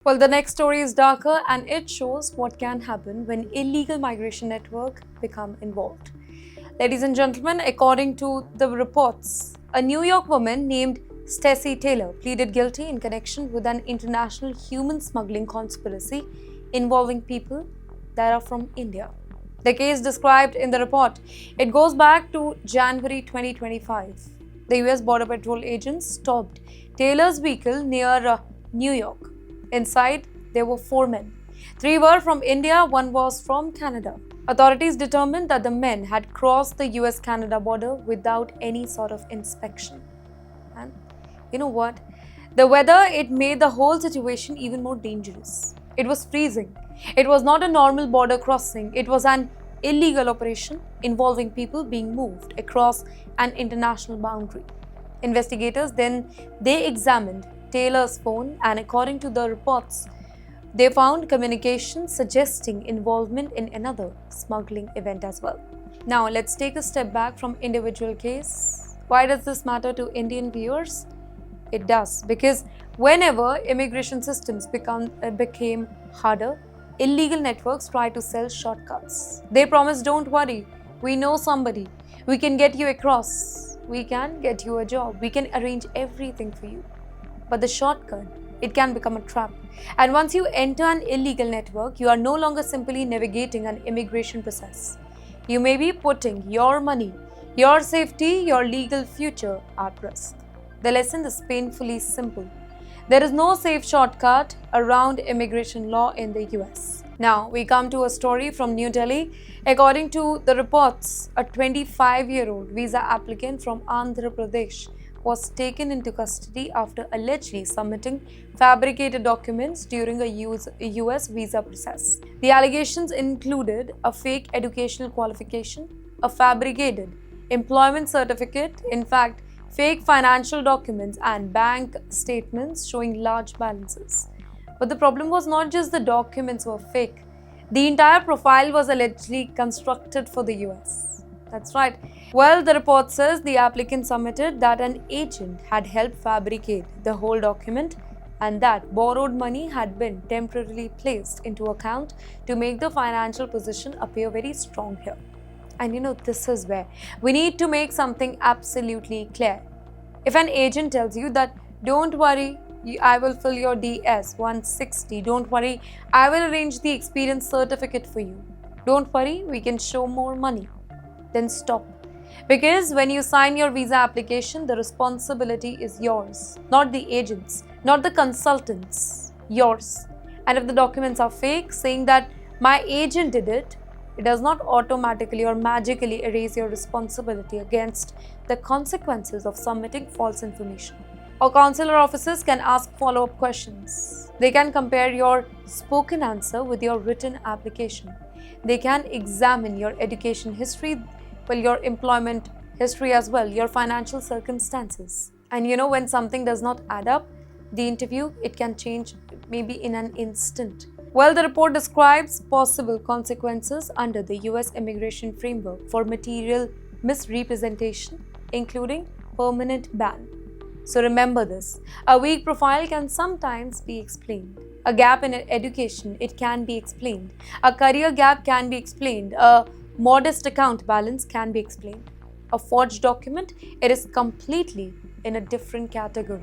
Well, the next story is darker and it shows what can happen when illegal migration network become involved. Ladies and gentlemen, according to the reports, a New York woman named Stacey Taylor pleaded guilty in connection with an international human smuggling conspiracy involving people that are from India. The case described in the report, it goes back to January 2025. The US Border Patrol agents stopped Taylor's vehicle near New York. Inside, there were 4 men. 3 were from India, 1 was from Canada. Authorities determined that the men had crossed the US-Canada border without any sort of inspection. And you know what? The weather, it made the whole situation even more dangerous. It was freezing. It was not a normal border crossing. It was an illegal operation involving people being moved across an international boundary. Investigators they examined Taylor's phone, and according to the reports, they found communication suggesting involvement in another smuggling event as well. Now, let's take a step back from individual case. Why does this matter to Indian viewers? It does, because whenever immigration systems became harder, illegal networks try to sell shortcuts. They promise, don't worry, we know somebody, we can get you across, we can get you a job, we can arrange everything for you. But the shortcut, it can become a trap. And once you enter an illegal network, you are no longer simply navigating an immigration process. You may be putting your money, your safety, your legal future at risk. The lesson is painfully simple. There is no safe shortcut around immigration law in the US. Now, we come to a story from New Delhi. According to the reports, a 25-year-old visa applicant from Andhra Pradesh was taken into custody after allegedly submitting fabricated documents during a US visa process. The allegations included a fake educational qualification, a fabricated employment certificate, in fact, fake financial documents and bank statements showing large balances. But the problem was not just the documents were fake. The entire profile was allegedly constructed for the US. That's right. Well, the report says the applicant submitted that an agent had helped fabricate the whole document and that borrowed money had been temporarily placed into account to make the financial position appear very strong here. And this is where we need to make something absolutely clear. If an agent tells you that, don't worry, I will fill your DS 160, don't worry, I will arrange the experience certificate for you, don't worry, we can show more money, then stop. Because when you sign your visa application, the responsibility is yours, not the agent's, not the consultant's, yours. And if the documents are fake, saying that my agent did it, it does not automatically or magically erase your responsibility against the consequences of submitting false information. Or consular officers can ask follow-up questions. They can compare your spoken answer with your written application. They can examine your education history, your employment history as well, your financial circumstances. And when something does not add up, the interview, it can change maybe in an instant. Well, the report describes possible consequences under the US immigration framework for material misrepresentation, including permanent ban. So remember this, a weak profile can sometimes be explained. A gap in education, it can be explained. A career gap can be explained. A modest account balance can be explained. A forged document, it is completely in a different category.